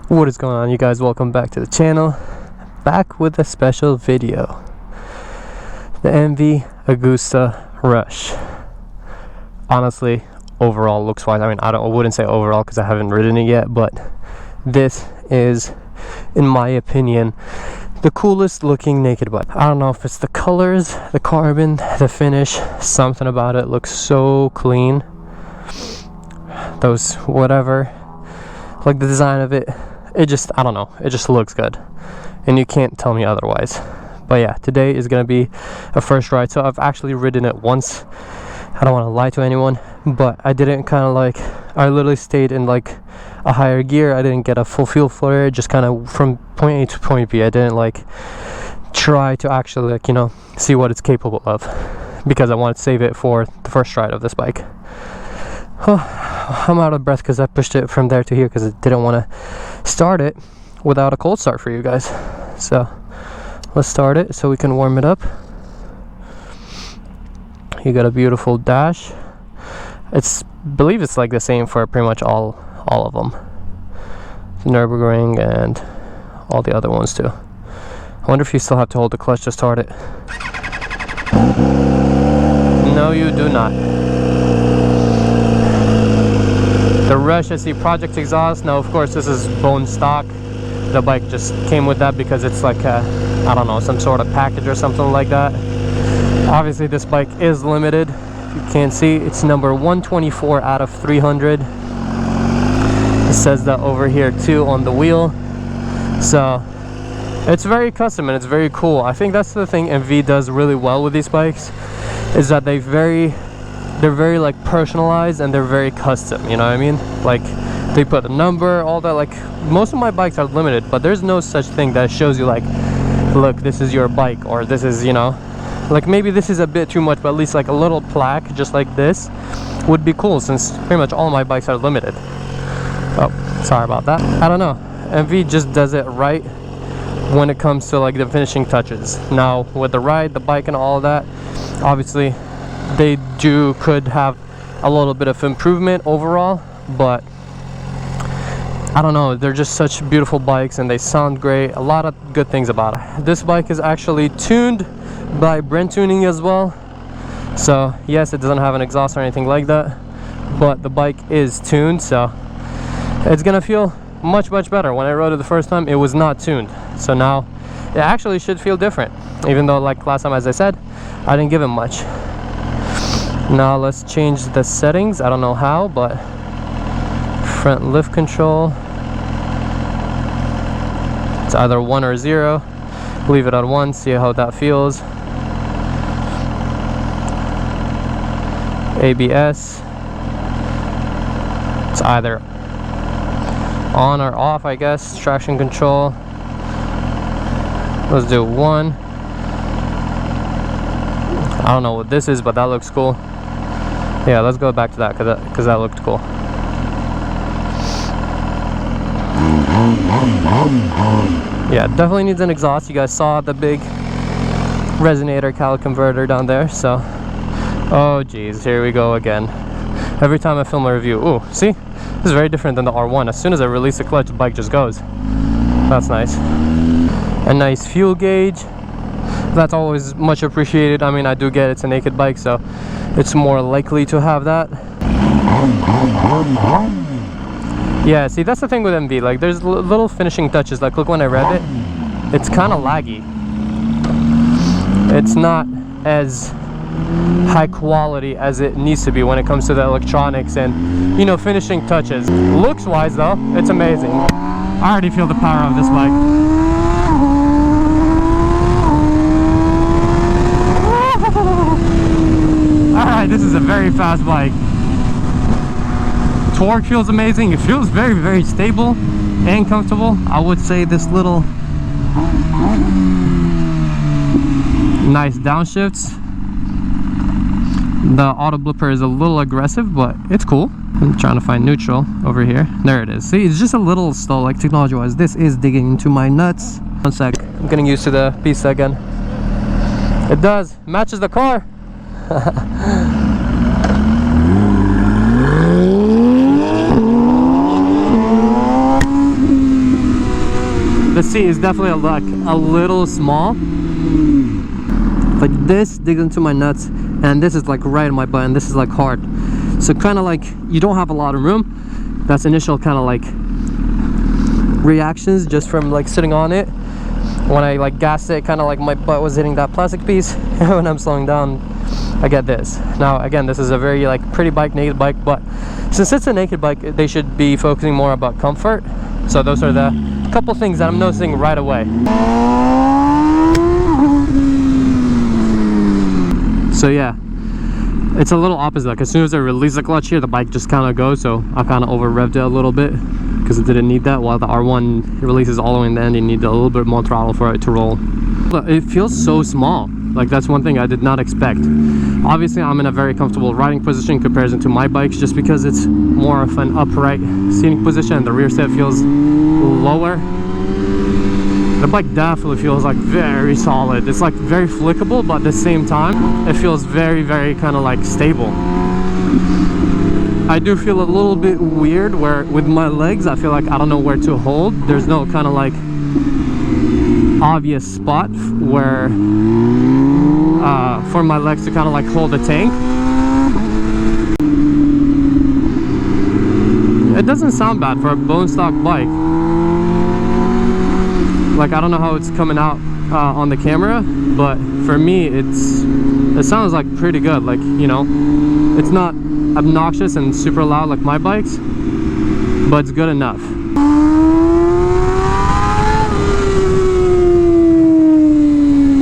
What is going on, you guys? Welcome back to the channel. Back with a special video. The MV Agusta Rush. Honestly, overall looks wise, I mean, I wouldn't say overall because I haven't ridden it yet, but this is, in my opinion, the coolest looking naked bike. I don't know if it's the colors, the carbon, the finish, something about it looks so clean. Those whatever, like the design of it, it just, I don't know, it just looks good, and you can't tell me otherwise. But yeah, today is gonna be a first ride. So I've actually ridden it once. I don't want to lie to anyone, but I didn't kind of like, I literally stayed in like a higher gear. I didn't get a full feel for it, just kind of from point A to point B. I didn't like try to actually, like, you know, see what it's capable of, because I wanted to save it for the first ride of this bike. I'm out of breath because I pushed it from there to here because I didn't want to start it without a cold start for you guys. So let's start it so we can warm it up. You got a beautiful dash. I believe it's like the same for pretty much all of them. Nürburgring and all the other ones too. I wonder if you still have to hold the clutch to start it. No, you do not. The Rush, I see project exhaust. Now, of course, this is bone stock. The bike just came with that because it's like a, I don't know, some sort of package or something like that. Obviously, this bike is limited. If you can't see, it's number 124 out of 300. It says that over here too on the wheel. So it's very custom and it's very cool. I think that's the thing MV does really well with these bikes, is that they're very like personalized and they're very custom, you know what I mean? Like they put a number, all that. Like most of my bikes are limited, but there's no such thing that shows you like, look, this is your bike, or this is, you know, like maybe this is a bit too much, but at least like a little plaque just like this would be cool, since pretty much all my bikes are limited. Oh, sorry about that. I don't know, MV just does it right when it comes to like the finishing touches. Now with the ride, the bike and all of that, obviously they could have a little bit of improvement overall, but I don't know, they're just such beautiful bikes and they sound great. A lot of good things about it. This bike is actually tuned by Brent Tuning as well, so yes, it doesn't have an exhaust or anything like that, but the bike is tuned, so it's gonna feel much better. When I rode it the first time, it was not tuned, so now it actually should feel different, even though like last time, as I said, I didn't give it much. Now let's change the settings. I don't know how, but front lift control, it's either 1 or 0. Leave it at 1, see how that feels. ABS, it's either on or off, I guess. Traction control, let's do 1. I don't know what this is, but that looks cool. Yeah, let's go back to that because that looked cool. Yeah, definitely needs an exhaust. You guys saw the big resonator cal converter down there, so oh geez, here we go again. Every time I film a review, ooh, see, this is very different than the R1. As soon as I release the clutch, the bike just goes. That's nice. A nice fuel gauge, that's always much appreciated. I mean, I do get it's a naked bike, so it's more likely to have that. Yeah, see, that's the thing with MV, like there's little finishing touches. Like look, when I rev it, it's kind of laggy. It's not as high quality as it needs to be when it comes to the electronics and, you know, finishing touches. Looks wise though, it's amazing. I already feel the power of this bike. Alright, this is a very fast bike. Torque feels amazing. It feels very stable and comfortable. I would say this little nice downshifts. The auto blipper is a little aggressive, but it's cool. I'm trying to find neutral over here. There it is. See, it's just a little slow, like technology wise. This is digging into my nuts. One sec, I'm getting used to the pista again. It does, matches the car. the seat is definitely like a little small. Like this digs into my nuts, and this is like right in my butt, and this is like hard. So kind of like you don't have a lot of room. That's initial kind of like reactions just from like sitting on it. When I like gassed it, kind of like my butt was hitting that plastic piece. And when I'm slowing down, I get this. Now again, this is a very like pretty bike, naked bike, but since it's a naked bike, they should be focusing more about comfort. So those are the couple things that I'm noticing right away. So yeah, it's a little opposite. Like as soon as I release the clutch here, the bike just kind of goes. So I kind of over revved it a little bit because it didn't need that. While the R1 releases all the way in the end, you need a little bit more throttle for it to roll. But it feels so small. Like that's one thing I did not expect. Obviously I'm in a very comfortable riding position in comparison to my bikes, just because it's more of an upright seating position. The rear set feels lower. The bike definitely feels like very solid. It's like very flickable, but at the same time it feels very kind of like stable. I do feel a little bit weird where with my legs I feel like I don't know where to hold. There's no kind of like obvious spot where for my legs to kind of like hold the tank. It doesn't sound bad for a bone stock bike. Like I don't know how it's coming out on the camera, but for me it sounds like pretty good. Like, you know, it's not obnoxious and super loud like my bikes, but it's good enough.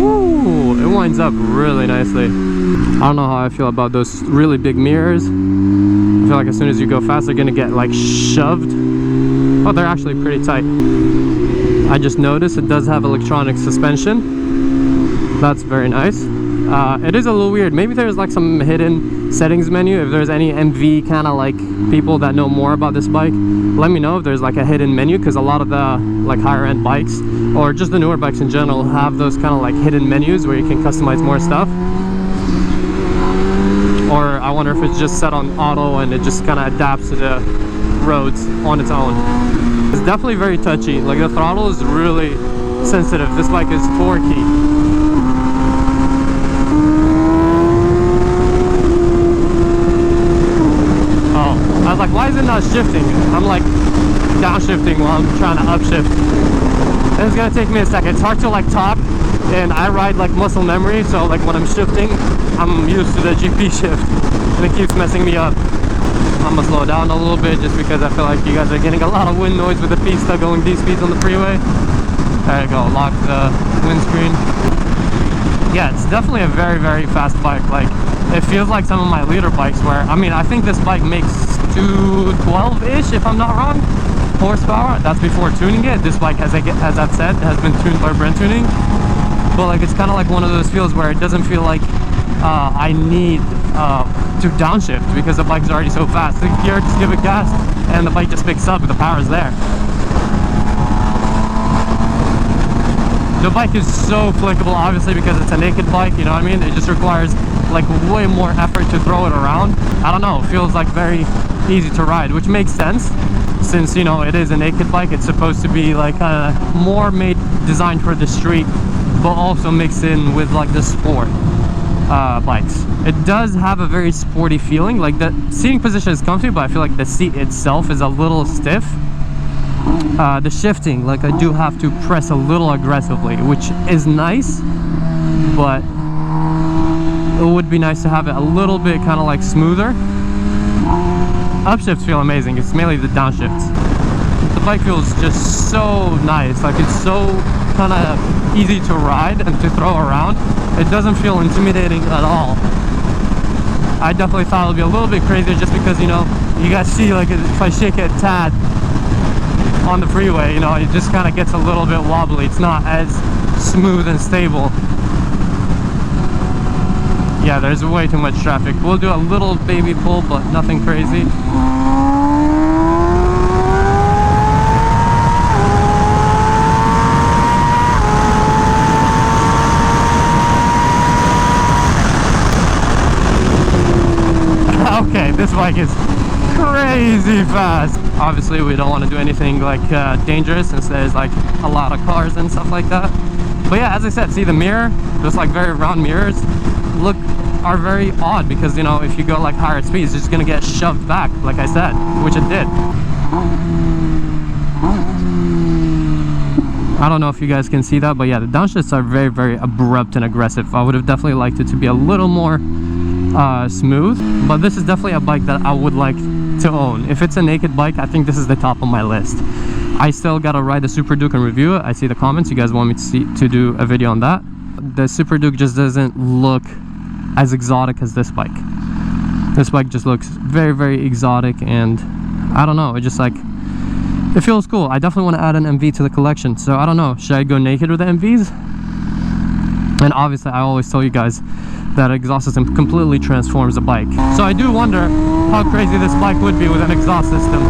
Ooh, it winds up really nicely. I don't know how I feel about those really big mirrors. I feel like as soon as you go fast, they're gonna get like shoved. Oh, they're actually pretty tight. I just noticed it does have electronic suspension. That's very nice. It is a little weird. Maybe there's like some hidden settings menu. If there's any MV kind of like people that know more about this bike, let me know if there's like a hidden menu, because a lot of the like higher end bikes or just the newer bikes in general have those kind of like hidden menus where you can customize more stuff. Or I wonder if it's just set on auto and it just kind of adapts to the roads on its own. It's definitely very touchy. Like the throttle is really sensitive. This bike is torquey. I was like, why is it not shifting? I'm like downshifting while I'm trying to upshift. And it's gonna take me a second. It's hard to like talk, and I ride like muscle memory, so like when I'm shifting, I'm used to the GP shift, and it keeps messing me up. I'm gonna slow down a little bit just because I feel like you guys are getting a lot of wind noise with the pista going these speeds on the freeway. There you go, lock the windscreen. Yeah, it's definitely a very fast bike. Like, it feels like some of my leader bikes where, I mean, I think this bike makes 212-ish, if I'm not wrong, horsepower. That's before tuning it. This bike, as I've said, has been tuned by Brent Tuning. But like, it's kind of like one of those feels where it doesn't feel like I need to downshift because the bike's already so fast. The gear, just give it gas and the bike just picks up, the power is there. The bike is so flickable, obviously, because it's a naked bike, you know what I mean? It just requires like way more effort to throw it around. I don't know, it feels like very easy to ride, which makes sense since, you know, it is a naked bike. It's supposed to be like more designed for the street, but also mixed in with like the sport bikes. It does have a very sporty feeling. Like the seating position is comfy, but I feel like the seat itself is a little stiff. The shifting, like I do have to press a little aggressively, which is nice, but it would be nice to have it a little bit kind of like smoother. Upshifts feel amazing. It's mainly the downshifts. The bike feels just so nice. Like, it's so kind of easy to ride and to throw around. It doesn't feel intimidating at all. I definitely thought it would be a little bit crazier just because, you know, you guys see, like, if I shake it a tad on the freeway, you know, it just kind of gets a little bit wobbly. It's not as smooth and stable. Yeah, there's way too much traffic. We'll do a little baby pull, but nothing crazy. Okay, this bike is crazy. crazy fast. Obviously we don't want to do anything like dangerous, since there's like a lot of cars and stuff like that. But yeah, as I said, see the mirror, those like very round mirrors are very odd, because you know, if you go like higher speeds, it's just gonna get shoved back, like I said, which it did. I don't know if you guys can see that, but yeah, the downshifts are very, very abrupt and aggressive. I would have definitely liked it to be a little more smooth, but this is definitely a bike that I would like to own. If it's a naked bike, I think this is the top of my list. I still gotta ride the Super Duke and review it. I see the comments, you guys want me to do a video on that. The Super Duke just doesn't look as exotic as this bike. This bike just looks very, very exotic, and I don't know, it just like, it feels cool. I definitely want to add an MV to the collection, so I don't know, should I go naked with the MVs? And obviously I always tell you guys that exhaust system completely transforms a bike, so I do wonder how crazy this bike would be with an exhaust system.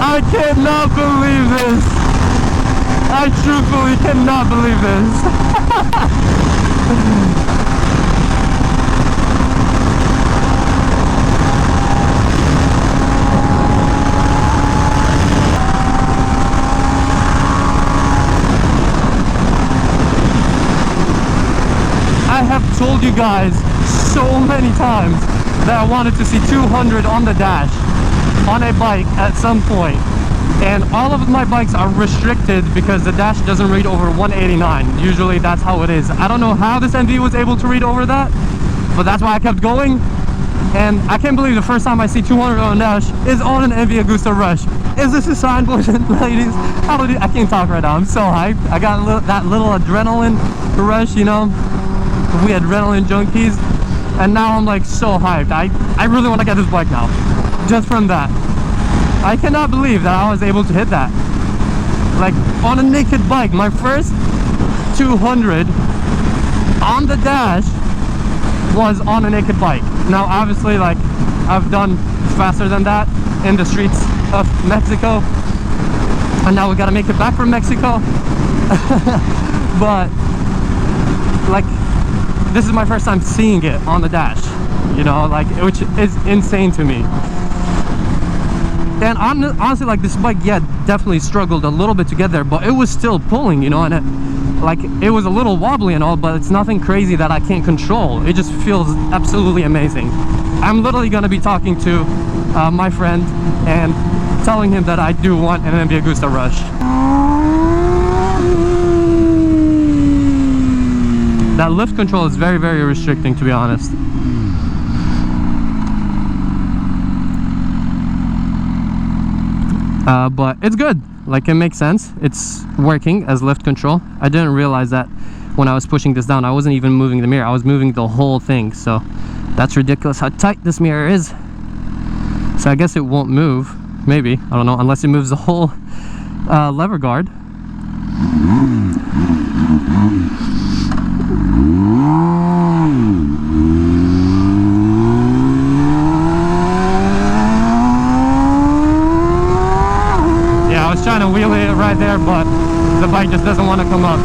I cannot believe this. I truthfully cannot believe this. I have told you guys so many times that I wanted to see 200 on the dash on a bike at some point, and all of my bikes are restricted because the dash doesn't read over 189. Usually that's how it is. I don't know how this MV was able to read over that, but that's why I kept going. And I can't believe the first time I see 200 on a dash is on an MV Agusta Rush. Is this a sign, boys and ladies? I can't talk right now, I'm so hyped. I got that little adrenaline rush, you know, we adrenaline junkies, and now I'm like so hyped. I really want to get this bike now, just from that. I cannot believe that I was able to hit that, like on a naked bike. My first 200 on the dash was on a naked bike. Now obviously, like, I've done faster than that in the streets of Mexico, and now we gotta make it back from Mexico. But like, this is my first time seeing it on the dash, you know, like, which is insane to me. And honestly, like, this bike, yeah, definitely struggled a little bit to get there, but it was still pulling, you know, and it was a little wobbly and all, but it's nothing crazy that I can't control. It just feels absolutely amazing. I'm literally going to be talking to my friend and telling him that I do want an MV Agusta Rush. That lift control is very, very restricting, to be honest. But it's good. Like, it makes sense. It's working as lift control. I didn't realize that when I was pushing this down. I wasn't even moving the mirror. I was moving the whole thing. So that's ridiculous how tight this mirror is. So I guess it won't move. Maybe. I don't know. Unless it moves the whole lever guard. I was trying to wheel it right there, but the bike just doesn't want to come up.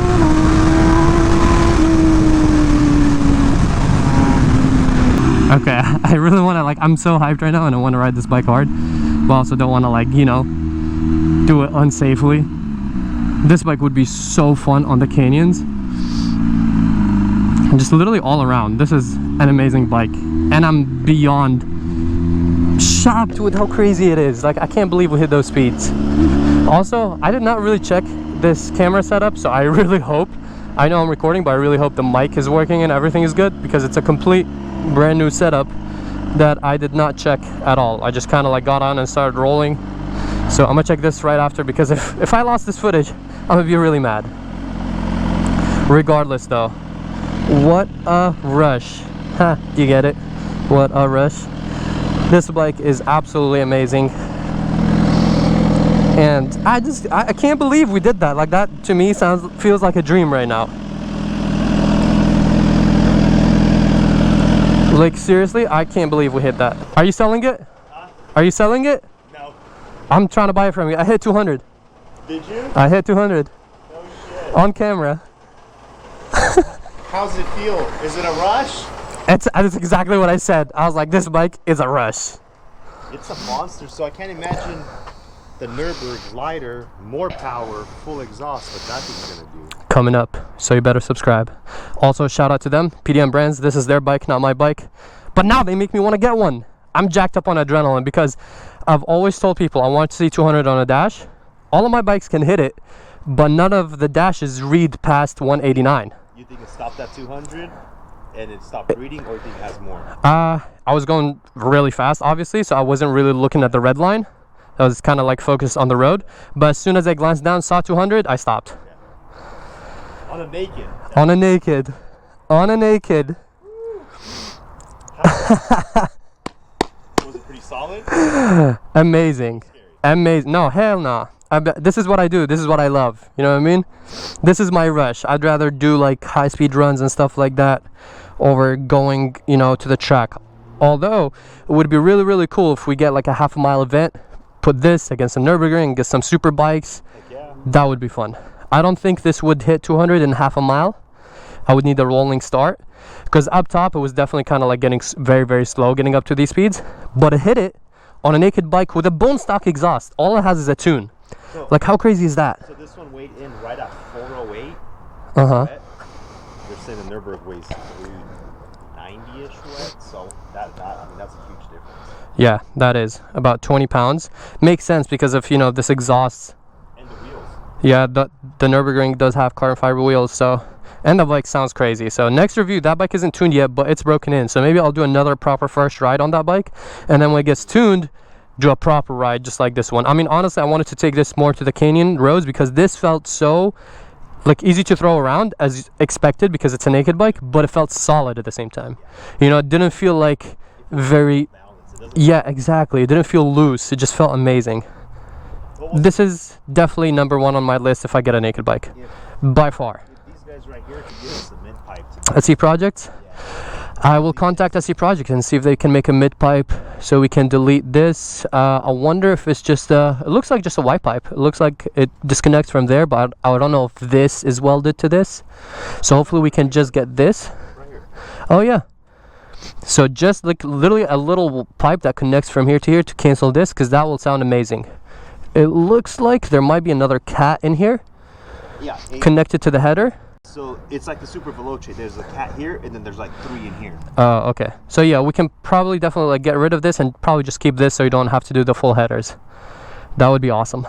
Okay, I really want to, like, I'm so hyped right now and I want to ride this bike hard, but also don't want to, like, you know, do it unsafely. This bike would be so fun on the canyons. And just literally all around. This is an amazing bike, and I'm beyond shocked with how crazy it is. Like, I can't believe we hit those speeds. Also, I did not really check this camera setup, so I really hope, I know I'm recording, but I really hope the mic is working and everything is good, because it's a complete brand new setup that I did not check at all. I just kind of like got on and started rolling. So I'm gonna check this right after, because if I lost this footage, I'm gonna be really mad. Regardless though, What a rush. Ha, you get it? What a rush. This bike is absolutely amazing. And I can't believe we did that. Like, that to me feels like a dream right now. Like, seriously, I can't believe we hit that. Are you selling it? Huh? Are you selling it? No. I'm trying to buy it from you. I hit 200. Did you? I hit 200. No shit. On camera. How's it feel? Is it a rush? That's exactly what I said. I was like, this bike is a rush. It's a monster, so I can't imagine the Nürburgring lighter, more power, full exhaust, what that thing's gonna do. Coming up, so you better subscribe. Also, shout out to them, PDM Brands. This is their bike, not my bike. But now they make me want to get one. I'm jacked up on adrenaline because I've always told people I want to see 200 on a dash. All of my bikes can hit it, but none of the dashes read past 189. You think it stopped at 200 and it stopped reading, or you think it has more? I was going really fast, obviously, so I wasn't really looking at the red line. I was kind of like focused on the road. But as soon as I glanced down, saw 200, I stopped. Yeah. On a naked. On a naked. On a naked. Was it pretty solid? Amazing. Amazing. No, hell no. This is what I do. This is what I love. You know what I mean? This is my rush. I'd rather do like high-speed runs and stuff like that over going, you know, to the track. Although it would be really, really cool if we get like a half-a-mile event, put this against the Nürburgring, get some super bikes. Yeah. That would be fun. I don't think this would hit 200 in half a mile. I would need a rolling start because up top it was definitely kind of like getting very, very slow getting up to these speeds. But it hit it on a naked bike with a bone stock exhaust. All it has is a tune. So, like, how crazy is that? So this one weighed in right at 408. They're saying the Nürburgring weighs 390-ish wet, so I mean, that's a huge difference. Yeah, that is about 20 pounds. Makes sense because of, you know, this exhaust. And the wheels. Yeah, the Nürburgring does have carbon fiber wheels, so, and the bike sounds crazy. So next review, that bike isn't tuned yet, but it's broken in. So maybe I'll do another proper first ride on that bike, and then when it gets tuned, do a proper ride just like this one. I mean, honestly, I wanted to take this more to the canyon roads because this felt so like easy to throw around as expected because it's a naked bike, but it felt solid at the same time. You know, it didn't feel like very, yeah, exactly. It didn't feel loose. It just felt amazing. This is definitely number one on my list if I get a naked bike, by far. These guys right here could give us a mid pipe. SE Projects? I will contact SE Project and see if they can make a mid pipe so we can delete this. I wonder if it's just it looks like just a white pipe. It looks like it disconnects from there, but I don't know if this is welded to this. So hopefully we can just get this. Right here. Oh yeah. So just like literally a little pipe that connects from here to here to cancel this, because that will sound amazing. It looks like there might be another cat in here. Yeah. Connected to the header. So it's like the Super Veloce. There's a cat here, and then there's like 3 in here. Oh, okay. So yeah, we can probably definitely like get rid of this and probably just keep this so you don't have to do the full headers. That would be awesome.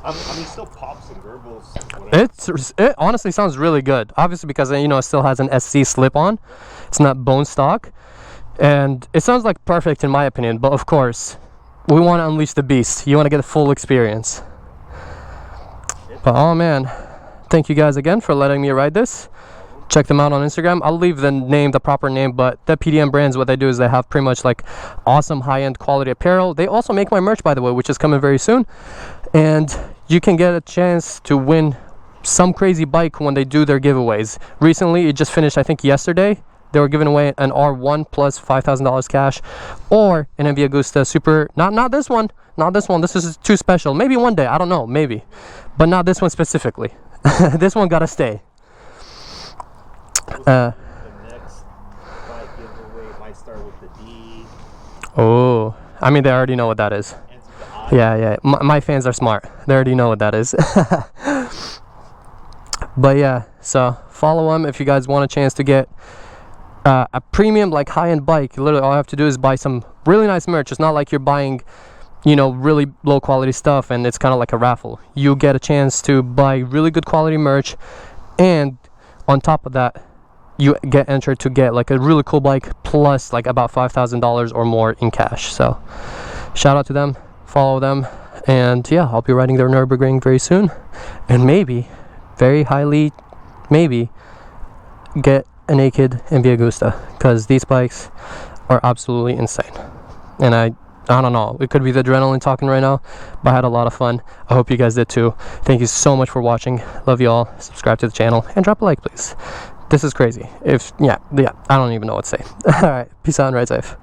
I mean, still pops and gurgles. Whatever. It honestly sounds really good. Obviously because, you know, it still has an SC slip on. It's not bone stock. And it sounds like perfect in my opinion. But of course, we want to unleash the beast. You want to get the full experience. But oh man. Thank you guys again for letting me ride this. Check them out on Instagram. I'll leave the proper name, but the PDM Brands, what they do is they have pretty much like awesome high-end quality apparel. They also make my merch, by the way, which is coming very soon. And you can get a chance to win some crazy bike when they do their giveaways. Recently, it just finished, I think yesterday. They were giving away an R1 plus $5,000 cash, or an MV Agusta Super. Not this one. Not this one. This is too special. Maybe one day. I don't know. Maybe. But not this one specifically. This one gotta stay. The next bike giveaway might start with the D. Oh, I mean, they already know what that is. Yeah. My fans are smart. They already know what that is. But yeah, so follow them if you guys want a chance to get a premium, like high-end bike. Literally, all I have to do is buy some really nice merch. It's not like you're buying, you know, really low quality stuff and it's kind of like a raffle. You get a chance to buy really good quality merch, and on top of that you get entered to get like a really cool bike plus like about $5,000 or more in cash. So shout out to them, follow them, and yeah, I'll be riding their Nürburgring very soon, and maybe, very highly maybe, get a Naked and the Agusta, because these bikes are absolutely insane. And I don't know, it could be the adrenaline talking right now, but I had a lot of fun. I hope you guys did too. Thank you so much for watching. Love you all. Subscribe to the channel and drop a like, please. This is crazy. Yeah, I don't even know what to say. All right, peace out and ride safe.